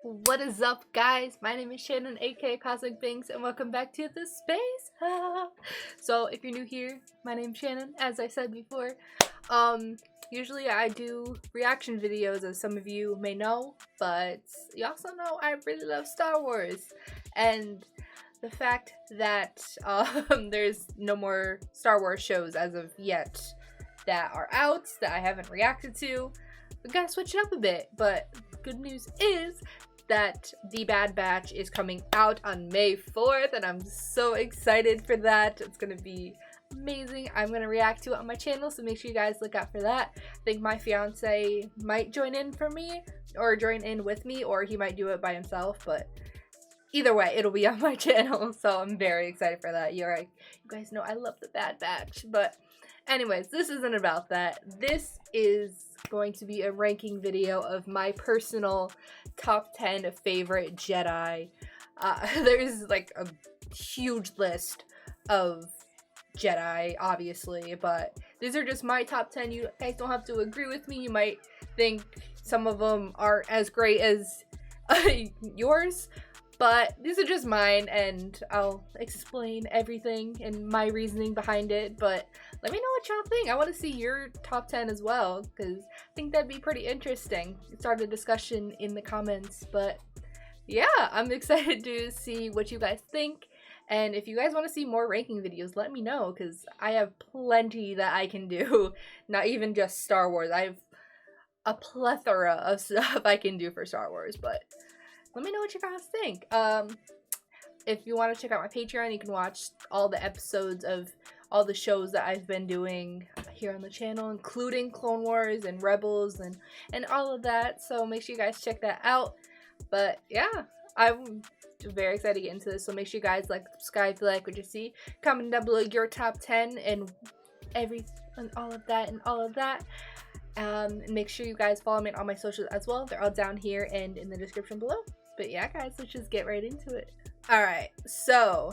What is up, guys? My name is Shannon, aka CosmicBinx, and welcome back to the space. So if you're new here, my name's Shannon, as I said before. Usually I do reaction videos, as some of you may know, but you also know I really love Star Wars. And the fact that there's no more Star Wars shows as of yet that are out that I haven't reacted to, we gotta switch it up a bit. But good news is that The Bad Batch is coming out on May 4th, and I'm so excited for that. It's gonna be amazing. I'm gonna react to it on my channel, so make sure you guys look out for that. I think my fiance might join in for me, or join in with me, or he might do it by himself, but either way, it'll be on my channel, so I'm very excited for that. You guys know I love The Bad Batch, but anyways, this isn't about that. This is going to be a ranking video of my personal top 10 favorite Jedi. There's like a huge list of Jedi, obviously, but these are just my top 10. You guys don't have to agree with me. You might think some of them aren't as great as yours, but these are just mine, and I'll explain everything and my reasoning behind it. But let me know what y'all think. I want to see your top 10 as well, because I think that'd be pretty interesting. Start a discussion in the comments. But yeah, I'm excited to see what you guys think. And if you guys want to see more ranking videos, let me know, because I have plenty that I can do. Not even just Star Wars. I have a plethora of stuff I can do for Star Wars, but let me know what you guys think. If you want to check out my Patreon, you can watch all the episodes of all the shows that I've been doing here on the channel, including Clone Wars and Rebels and all of that. So make sure you guys check that out. But yeah, I'm very excited to get into this. So make sure you guys subscribe if you like what you see. Comment down below your top 10 and all of that. And make sure you guys follow me on all my socials as well. They're all down here and in the description below. But yeah, guys, let's just get right into it. Alright, so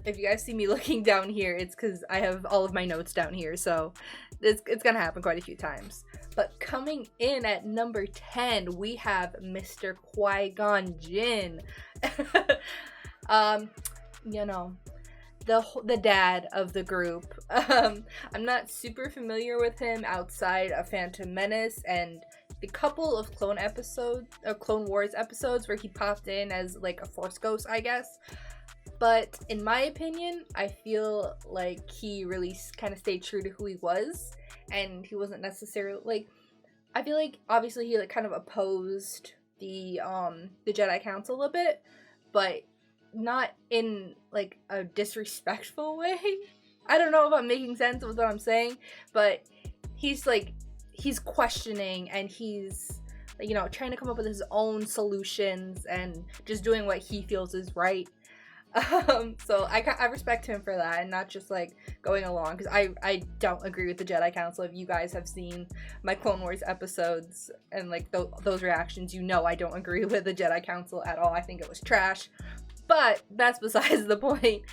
if you guys see me looking down here, it's because I have all of my notes down here, so it's gonna happen quite a few times. But coming in at number 10, we have Mr. Qui-Gon Jinn. You know, the dad of the group. I'm not super familiar with him outside of Phantom Menace and the couple of Clone Wars episodes where he popped in as like a Force ghost, I guess. But in my opinion, I feel like he really kind of stayed true to who he was, and he wasn't necessarily I feel like obviously he kind of opposed the Jedi Council a bit, but not in a disrespectful way. I don't know if I'm making sense with what I'm saying, but he's questioning, and he's trying to come up with his own solutions and just doing what he feels is right. So I respect him for that, and not just going along, because I don't agree with the Jedi Council. If you guys have seen my Clone Wars episodes and those reactions, I don't agree with the Jedi Council at all. I think it was trash, but that's besides the point.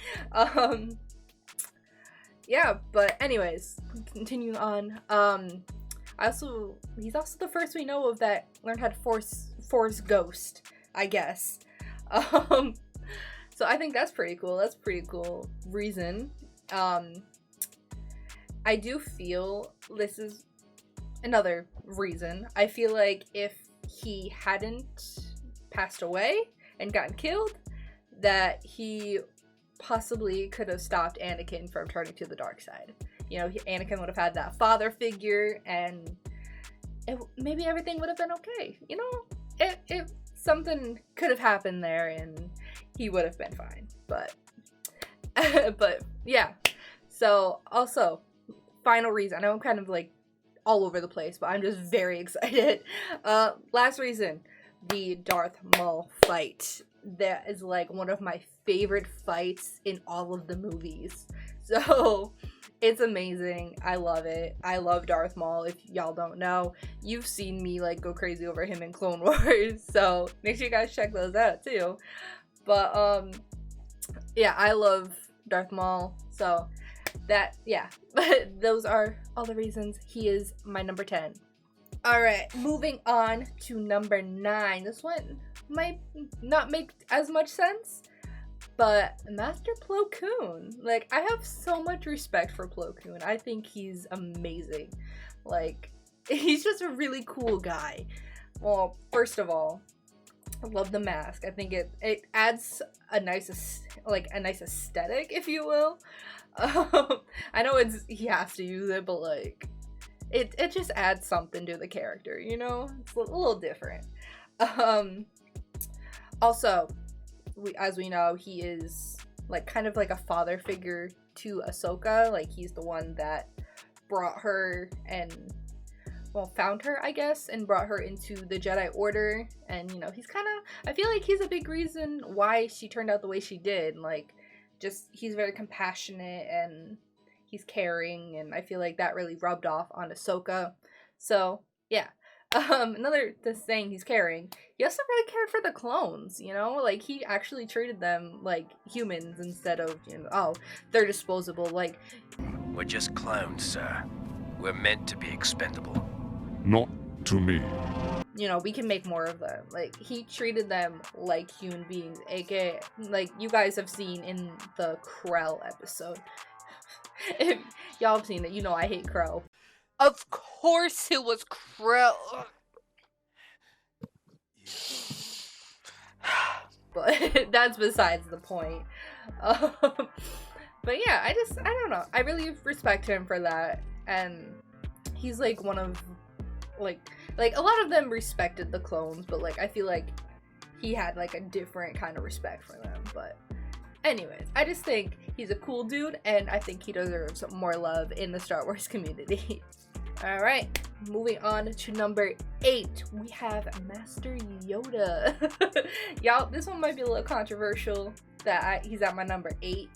Yeah, but anyways, continuing on. He's also the first we know of that learned how to force ghost, I guess. So I think that's pretty cool. That's a pretty cool reason. I do feel this is another reason. I feel like if he hadn't passed away and gotten killed, that he possibly could have stopped Anakin from turning to the dark side. Anakin would have had that father figure, and maybe everything would have been okay. If something could have happened there, and he would have been fine. But but yeah. So also, final reason. I know I'm kind of all over the place, but I'm just very excited. Last reason, the Darth Maul fight. That is one of my favorite fights in all of the movies. So it's amazing. I love it. I love Darth Maul. If y'all don't know, you've seen me go crazy over him in Clone Wars. So make sure you guys check those out too. But yeah, I love Darth Maul. So that, yeah. But those are all the reasons he is my number 10. Alright, moving on to number 9. This one might not make as much sense, but Master Plo Koon, like, I have so much respect for Plo Koon. I think he's amazing. Like, he's just a really cool guy. Well, first of all, I love the mask. I think it adds a nice aesthetic, if you will. I know he has to use it, but like it just adds something to the character, you know? It's a little different. Also, as we know, he is like kind of like a father figure to Ahsoka. Like, he's the one that brought her and, well, found her, I guess, and brought her into the Jedi Order. And, you know, he's kind of, I feel like he's a big reason why she turned out the way she did. Like, just, he's very compassionate and he's caring, and I feel like that really rubbed off on Ahsoka. So, yeah. Another saying he's caring, he also really cared for the clones, you know? Like, he actually treated them like humans instead of, you know, oh, they're disposable. Like, we're just clones, sir. We're meant to be expendable. Not to me. You know, we can make more of them. Like, he treated them like human beings, aka, like, you guys have seen in the Krell episode. If y'all have seen it, you know I hate Krell. Of course it was Krell. But that's besides the point. But yeah, I don't know. I really respect him for that. And he's like one of, like a lot of them respected the clones, but like I feel like he had like a different kind of respect for them. But anyways, I just think he's a cool dude, and I think he deserves more love in the Star Wars community. Alright, moving on to number 8, we have Master Yoda. Y'all, this one might be a little controversial that he's at my number 8,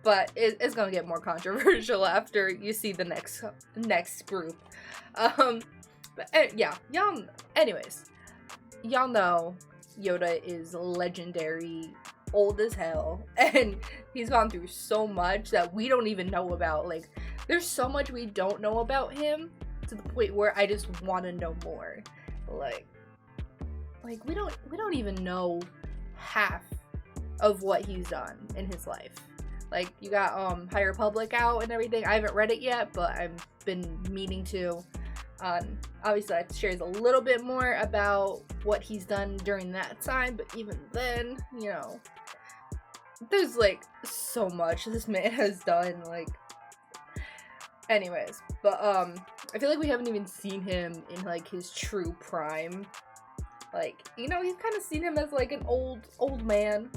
but it's gonna get more controversial after you see the next group. But yeah, y'all, anyways, y'all know Yoda is legendary, old as hell, and he's gone through so much that we don't even know about. Like, there's so much we don't know about him to the point where I just want to know more. Like we don't even know half of what he's done in his life. Like, you got High Republic out and everything. I haven't read it yet, but I've been meaning to. Obviously that shares a little bit more about what he's done during that time, but even then, you know, there's like so much this man has done. Like, anyways, but I feel like we haven't even seen him in like his true prime. Like, you know, you've kind of seen him as like an old man,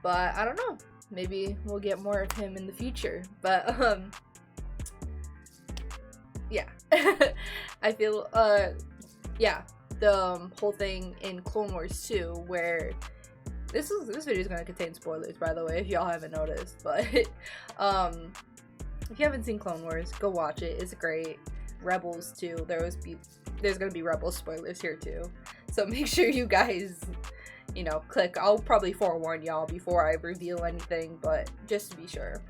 but I don't know, maybe we'll get more of him in the future. But yeah. I feel yeah, the whole thing in Clone Wars 2, where this video is going to contain spoilers, by the way, if y'all haven't noticed. But if you haven't seen Clone Wars, go watch it. It's great. Rebels too. There's going to be Rebels spoilers here too, so make sure you guys, you know, click. I'll probably forewarn y'all before I reveal anything, but just to be sure.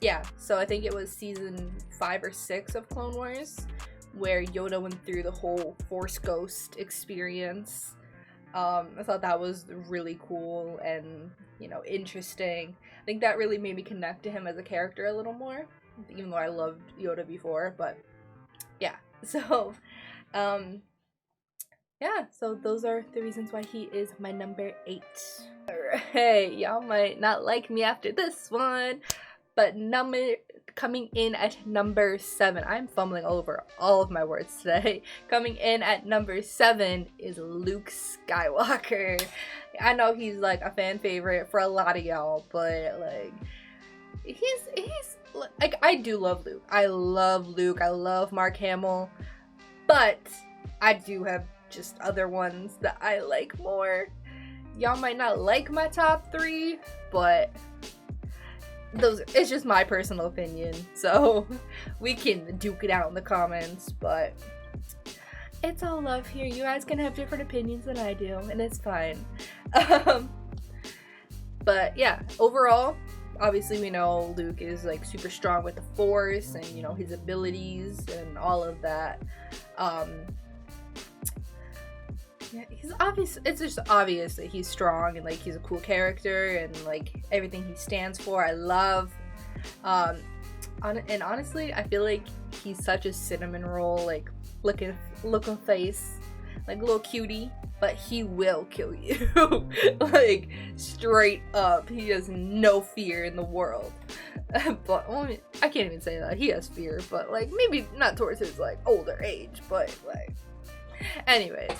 Yeah, so I think it was season 5 or 6 of Clone Wars where Yoda went through the whole Force Ghost experience. I thought that was really cool and, you know, interesting. I think that really made me connect to him as a character a little more, even though I loved Yoda before. But yeah, so yeah, so those are the reasons why he is my number 8. Alright, y'all might not like me after this one, but coming in at number 7, I'm fumbling over all of my words today. Coming in at number 7 is Luke Skywalker. I know he's like a fan favorite for a lot of y'all, but like he's like, I do love Luke. I love Luke. I love Mark Hamill, but I do have just other ones that I like more. Y'all might not like my top 3, but it's just my personal opinion, so we can duke it out in the comments. But it's all love here. You guys can have different opinions than I do, and it's fine. But yeah, overall, obviously we know Luke is like super strong with the Force, and you know, his abilities and all of that. Yeah, he's obvious. It's just obvious that he's strong and like he's a cool character and like everything he stands for. I love. And honestly, I feel like he's such a cinnamon roll, like looking face, like a little cutie. But he will kill you, like straight up. He has no fear in the world. But well, I can't even say that he has fear, but like maybe not towards his like older age, but like. Anyways,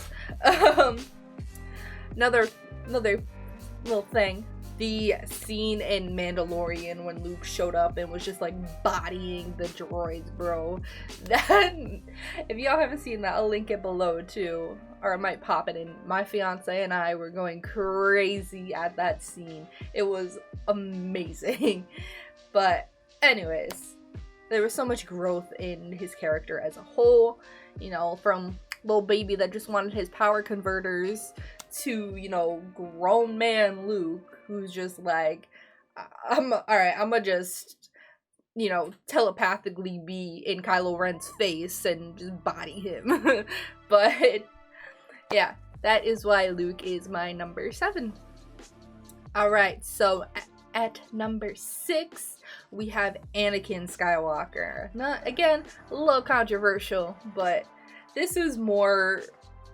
another little thing. The scene in Mandalorian when Luke showed up and was just like bodying the droids, bro. That, if y'all haven't seen that, I'll link it below too, or I might pop it in. My fiance and I were going crazy at that scene. It was amazing. But anyways, there was so much growth in his character as a whole, you know, from little baby that just wanted his power converters to, you know, grown man Luke who's just like, I'ma just, you know, telepathically be in Kylo Ren's face and just body him. But yeah, that is why Luke is my number 7. Alright, so at number 6 we have Anakin Skywalker. Now, again, a little controversial, but this is more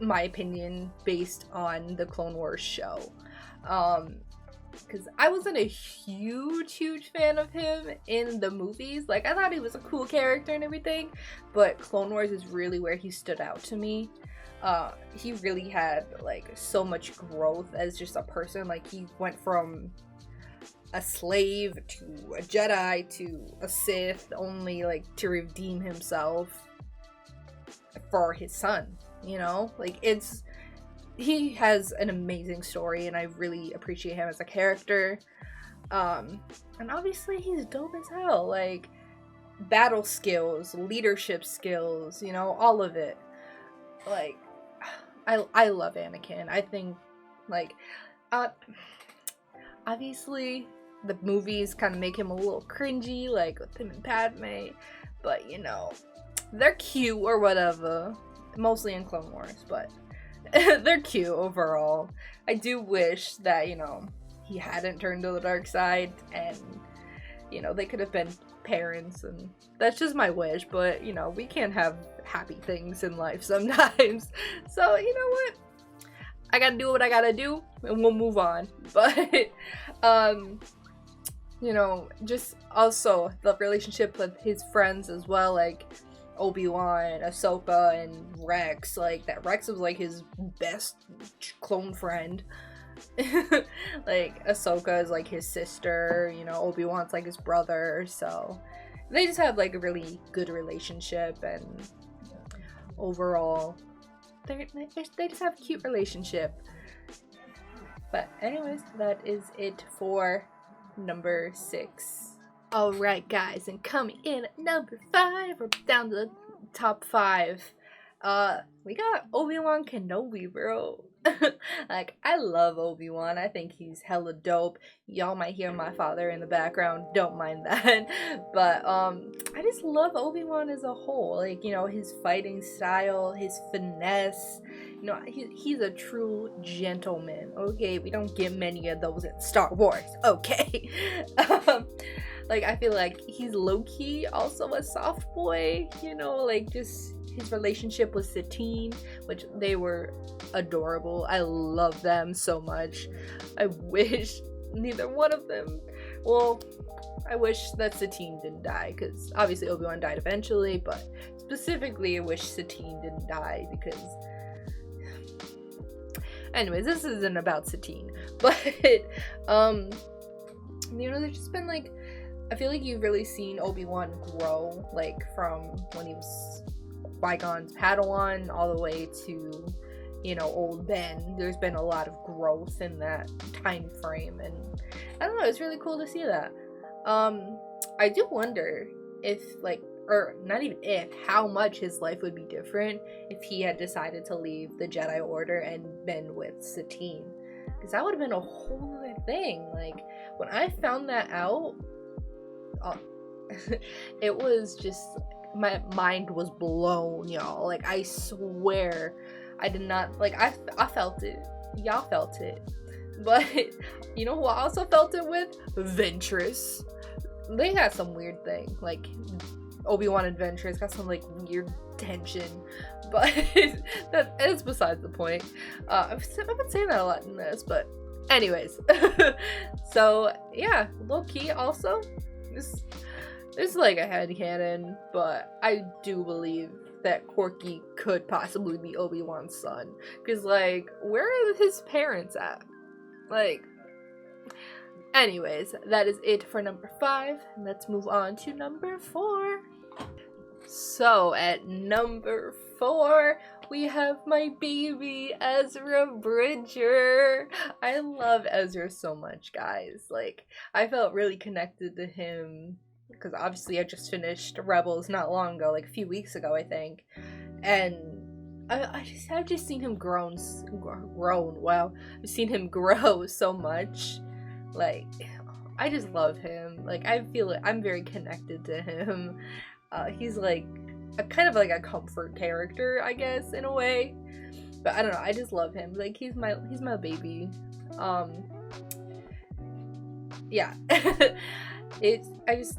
my opinion based on the Clone Wars show. Because I wasn't a huge fan of him in the movies. Like, I thought he was a cool character and everything, but Clone Wars is really where he stood out to me. He really had like so much growth as just a person. Like, he went from a slave to a Jedi to a Sith, only like to redeem himself for his son, you know? Like, he has an amazing story and I really appreciate him as a character. And obviously he's dope as hell. Like, battle skills, leadership skills, you know, all of it. Like, I love Anakin. I think, like, obviously the movies kind of make him a little cringy, like with him and Padme, but you know, they're cute or whatever, mostly in Clone Wars, but they're cute overall. I do wish that, you know, he hadn't turned to the dark side and, you know, they could have been parents, and that's just my wish, but, you know, we can't have happy things in life sometimes. So, you know what? I gotta do what I gotta do, and we'll move on. But, you know, just also the relationship with his friends as well, like Obi-Wan, Ahsoka, and Rex. Like, that Rex was like his best clone friend. Like, Ahsoka is like his sister, you know, Obi-Wan's like his brother, so they just have like a really good relationship, and overall they just have a cute relationship. But anyways, that is it for number 6. Alright guys, and coming in at number 5, we're down to the top 5. We got Obi-Wan Kenobi, bro. Like, I love Obi-Wan. I think he's hella dope. Y'all might hear my father in the background, don't mind that. But I just love Obi-Wan as a whole. Like, you know, his fighting style, his finesse. You know, he's a true gentleman. Okay, we don't get many of those in Star Wars. Okay. Like, I feel like he's low-key also a soft boy, you know, like just his relationship with Satine, which they were adorable. I love them so much. I wish neither one of them, well, I wish that Satine didn't die, because obviously Obi-Wan died eventually, but specifically I wish Satine didn't die, because anyways, this isn't about Satine, but you know, there's just been like, I feel like you've really seen Obi-Wan grow, like from when he was Qui-Gon's Padawan all the way to, you know, old Ben. There's been a lot of growth in that time frame, and I don't know, it's really cool to see that. I do wonder if, like, or not even if, how much his life would be different if he had decided to leave the Jedi Order and been with Satine, because that would have been a whole other thing. Like, when I found that out, it was just, my mind was blown, y'all. Like, I swear I did not, like, I felt it. Y'all felt it. But, you know who I also felt it with? Ventress. They had some weird thing. Like, Obi-Wan and Ventress got some, like, weird tension. But, that is besides the point. I've been saying that a lot in this, but anyways. So, yeah, low-key also. This is like a headcanon, but I do believe that Corky could possibly be Obi-Wan's son. Because, like, where are his parents at? Like, anyways, that is it for number 5. Let's move on to number 4. So, at number 4, we have my baby, Ezra Bridger. I love Ezra so much, guys. Like, I felt really connected to him because obviously I just finished Rebels not long ago, like a few weeks ago, I think. And I've just seen him grown. Wow, I've seen him grow so much. Like, I just love him. Like, I feel like I'm very connected to him. He's like a kind of like a comfort character, I guess, in a way. But I don't know. I just love him. Like, he's my baby. Yeah. I just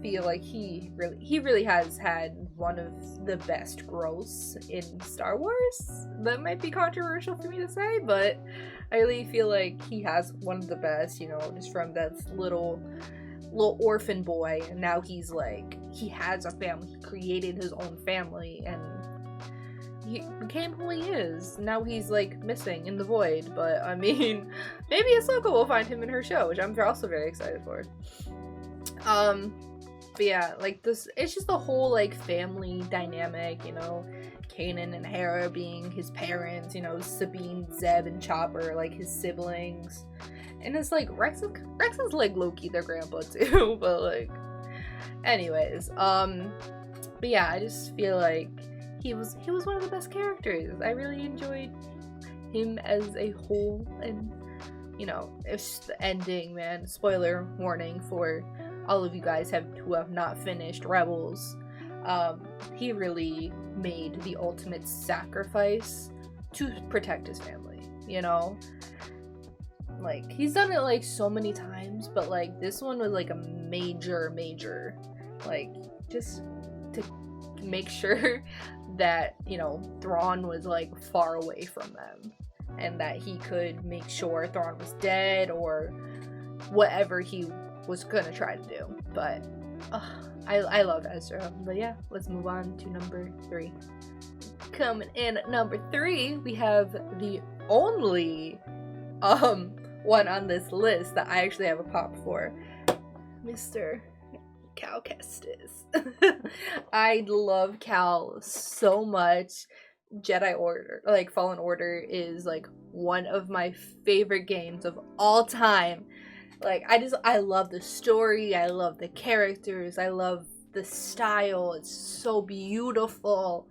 feel like he really has had one of the best growths in Star Wars. That might be controversial for me to say, but I really feel like he has one of the best, you know, just from that little orphan boy, and now he's like, he has a family, he created his own family, and he became who he is. Now he's like missing in the void, but I mean, maybe Ahsoka will find him in her show, which I'm also very excited for. But yeah, like this, it's just the whole like family dynamic, you know, Kanan and Hera being his parents, you know, Sabine, Zeb, and Chopper, like his siblings. And it's like, Rex is like low-key their grandpa too, but like, anyways, but yeah, I just feel like he was one of the best characters. I really enjoyed him as a whole, and you know, it's the ending, man. Spoiler warning for all of you guys who have not finished Rebels. He really made the ultimate sacrifice to protect his family, you know? Like, he's done it like so many times, but like this one was like a major, like, just to make sure that, you know, Thrawn was like far away from them, and that he could make sure Thrawn was dead or whatever he was gonna try to do. But I love Ezra. But yeah, let's move on to number 3. Coming in at number 3, we have the only one on this list that I actually have a pop for, Mr. Cal Kestis. I love Cal so much. Jedi Order, like Fallen Order, is like one of my favorite games of all time. Like, I love the story, I love the characters, I love the style. It's so beautiful.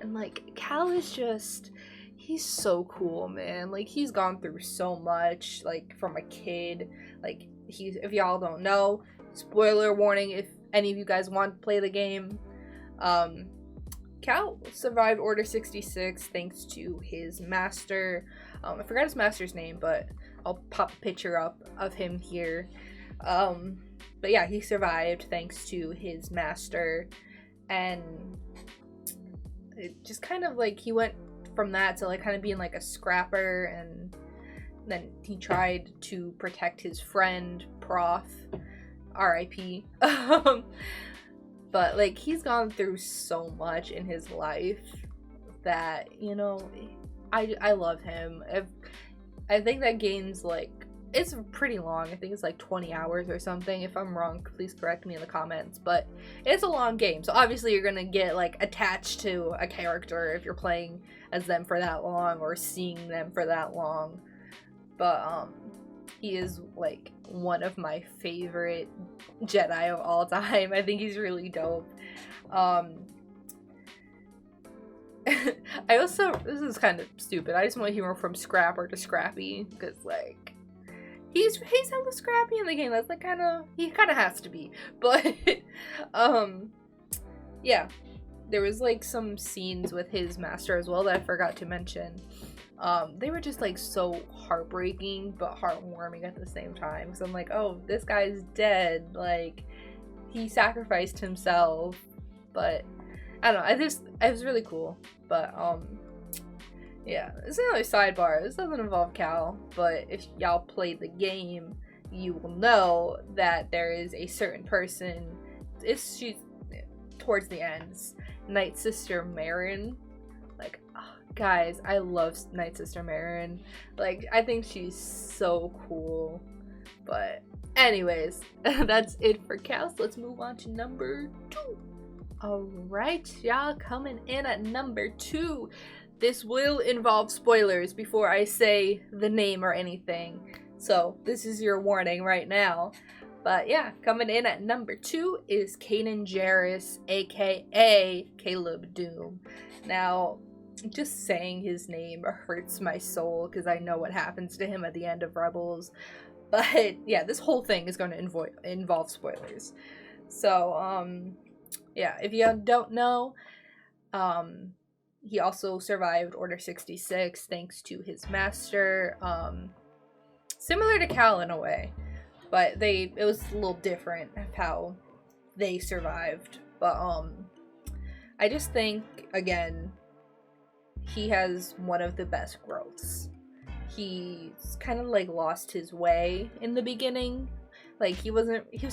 And like, Cal is just, he's so cool, man. Like, he's gone through so much, like, from a kid. Like, if y'all don't know, spoiler warning if any of you guys want to play the game, Cal survived Order 66 thanks to his master. I forgot his master's name, but I'll pop a picture up of him here. But yeah, he survived thanks to his master, and it just kind of like, he went from that to like kind of being like a scrapper, and then he tried to protect his friend Prof, R.I.P. But like, he's gone through so much in his life that, you know, I love him. I think that game's like, it's pretty long. I think it's like 20 hours or something. If I'm wrong, please correct me in the comments. But it's a long game, so obviously you're gonna get like attached to a character if you're playing as them for that long or seeing them for that long. But he is like one of my favorite Jedi of all time. I think he's really dope. I also, this is kind of stupid, I just want humor from Scrapper to Scrappy, because like, he's hella scrappy in the game. That's like he kind of has to be. But yeah, there was like some scenes with his master as well that I forgot to mention. They were just like so heartbreaking but heartwarming at the same time, because I'm like, oh, this guy's dead, like he sacrificed himself. But I don't know, it was really cool. But yeah, it's another sidebar. This doesn't involve Cal, but if y'all played the game, you will know that there is a certain person, she's towards the ends, Night Sister Marin. Like, oh, guys, I love Night Sister Marin. Like, I think she's so cool. But anyways, that's it for Cal. So let's move on to number 2. Alright, y'all, coming in at number 2. This will involve spoilers before I say the name or anything. So this is your warning right now. But yeah, coming in at number 2 is Kanan Jairus, aka Caleb Doom. Now, just saying his name hurts my soul because I know what happens to him at the end of Rebels. But yeah, this whole thing is going to involve spoilers. So, yeah, if you don't know, he also survived Order 66 thanks to his master. Similar to Cal in a way, but it was a little different of how they survived. But I just think, again, he has one of the best growths. He's kind of like lost his way in the beginning. Like he was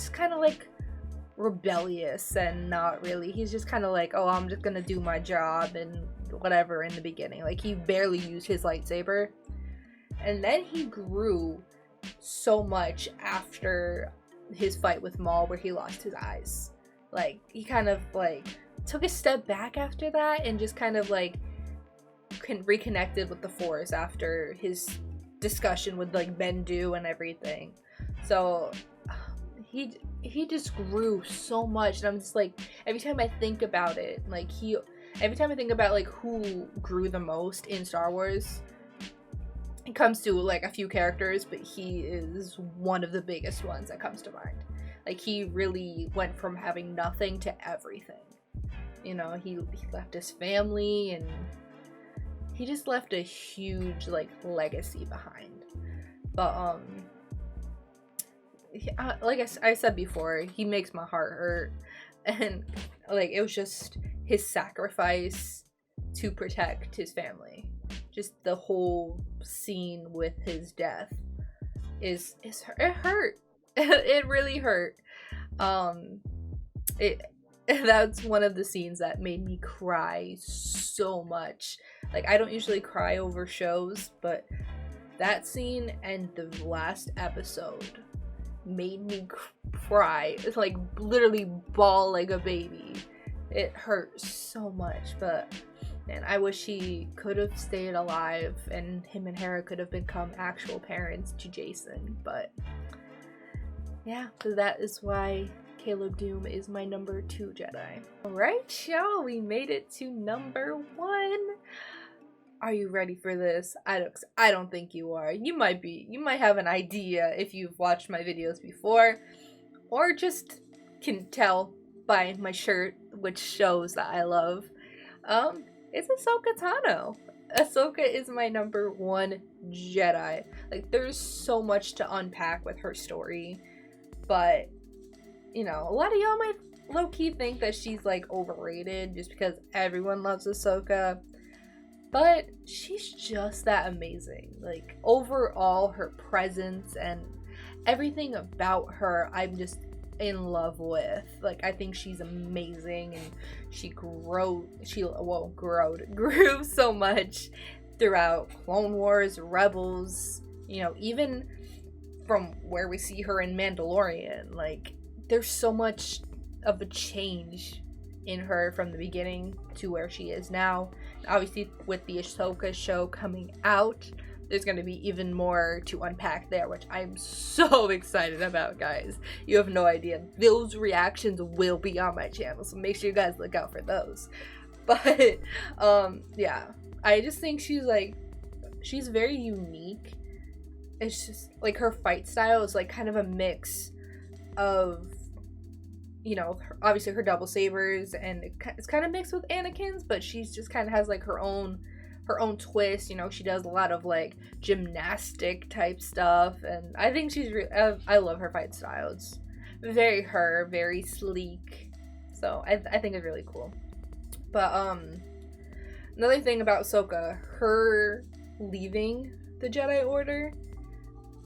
kind of like rebellious and not really. He's just kind of like, oh, I'm just gonna do my job and whatever in the beginning. Like he barely used his lightsaber. And then he grew so much after his fight with Maul where he lost his eyes. Like he kind of like took a step back after that and just kind of like reconnected with the Force after his discussion with like Bendu and everything. So he just grew so much, and I'm just like, every time I think about it, like every time I think about like who grew the most in Star Wars, it comes to like a few characters, but he is one of the biggest ones that comes to mind. Like he really went from having nothing to everything. You know, he left his family and he just left a huge like legacy behind. But like I said before, he makes my heart hurt, and like it was just his sacrifice to protect his family. Just the whole scene with his death it hurt. It really hurt. That's one of the scenes that made me cry so much. Like I don't usually cry over shows, but that scene and the last episode made me cry. It's like literally bawl like a baby. It hurt so much, but man, I wish he could have stayed alive and him and Hera could have become actual parents to Jason. But yeah, so that is why Caleb Doom is my number 2 Jedi. Alright, y'all, we made it to number 1. Are you ready for this? I don't think you are. You might have an idea if you've watched my videos before, or just can tell by my shirt, which shows that I love. It's Ahsoka Tano. Ahsoka is my number 1 Jedi. Like, there's so much to unpack with her story, but you know, a lot of y'all might low-key think that she's like overrated just because everyone loves Ahsoka. But she's just that amazing. Like, overall, her presence and everything about her, I'm just in love with. Like, I think she's amazing, and she grew so much throughout Clone Wars, Rebels, you know, even from where we see her in Mandalorian. Like, there's so much of a change in her from the beginning to where she is now. Obviously, with the Ahsoka show coming out, there's going to be even more to unpack there, which I'm so excited about, guys. You have no idea. Those reactions will be on my channel, so make sure you guys look out for those. But yeah, I just think she's very unique. It's just like her fight style is like kind of a mix of you know, obviously her double sabers, and it's kind of mixed with Anakin's, but she's just kind of has like her own twist. You know, she does a lot of like gymnastic type stuff, and I think she's I love her fight style. It's very sleek, so I think it's really cool. But another thing about Ahsoka, her leaving the Jedi Order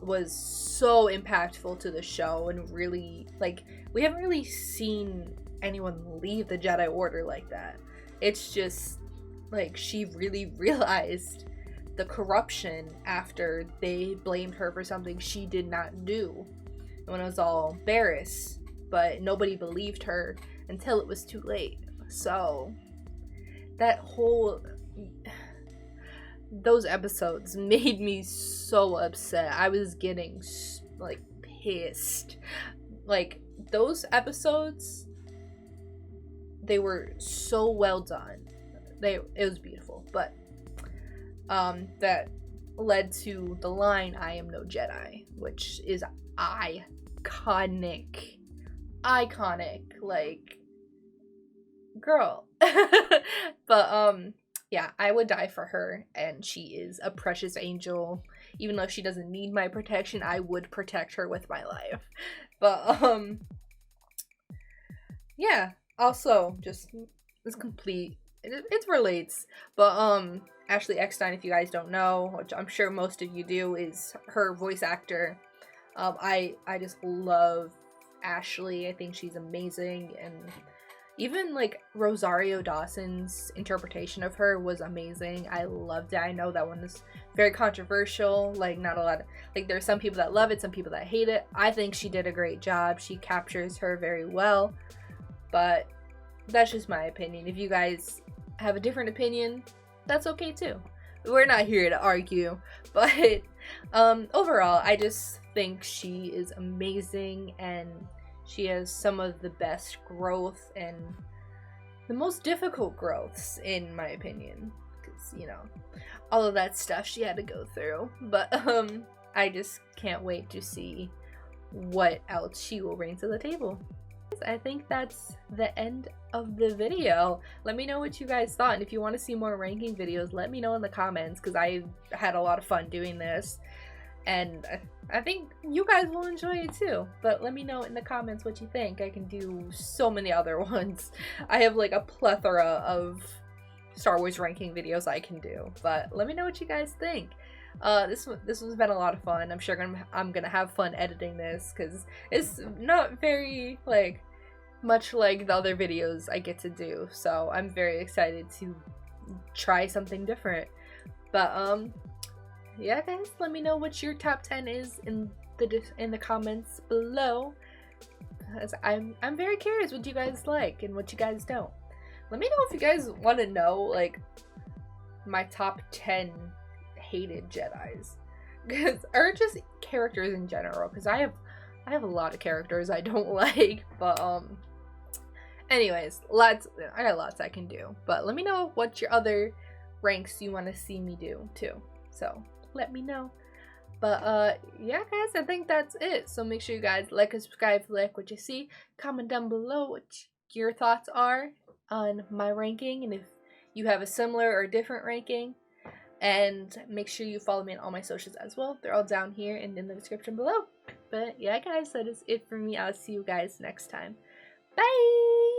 was so impactful to the show, and really, like, we haven't really seen anyone leave the Jedi Order like that. It's just like she really realized the corruption after they blamed her for something she did not do, when it was all Barriss, but nobody believed her until it was too late. So that those episodes made me so upset. I was getting like pissed. Like, those episodes, they were so well done. It was beautiful. But that led to the line, "I am no Jedi," which is iconic. Like, girl. But yeah, I would die for her, and she is a precious angel. Even though she doesn't need my protection, I would protect her with my life. But yeah, also, just, it's complete, it relates, but Ashley Eckstein, if you guys don't know, which I'm sure most of you do, is her voice actor. I just love Ashley. I think she's amazing, and even like Rosario Dawson's interpretation of her was amazing. I loved it. I know that one is very controversial, like, not a lot of, like, there's some people that love it, some people that hate it. I think she did a great job. She captures her very well, but that's just my opinion. If you guys have a different opinion, that's okay too. We're not here to argue, but overall, I just think she is amazing, and she has some of the best growth and the most difficult growths, in my opinion, because, you know, all of that stuff she had to go through. But I just can't wait to see what else she will bring to the table. I think that's the end of the video. Let me know what you guys thought, and if you want to see more ranking videos, let me know in the comments, because I had a lot of fun doing this, and I think you guys will enjoy it too. But let me know in the comments what you think. I can do so many other ones. I have like a plethora of Star Wars ranking videos I can do, but let me know what you guys think. This has been a lot of fun. I'm sure I'm gonna have fun editing this, because it's not very like much like the other videos I get to do, so I'm very excited to try something different. But yeah, guys, let me know what your top 10 is in the comments below, because I'm very curious what you guys like and what you guys don't. Let me know if you guys want to know like my top 10 hated Jedis, or just characters in general, because I have a lot of characters I don't like. But anyways, I got lots I can do, but let me know what your other ranks you want to see me do too, so let me know. But yeah, guys, I think that's it. So make sure you guys like and subscribe if you like what you see. Comment down below what your thoughts are on my ranking, and if you have a similar or different ranking. And make sure you follow me on all my socials as well. They're all down here and in the description below. But yeah, guys, that is it for me. I'll see you guys next time. Bye!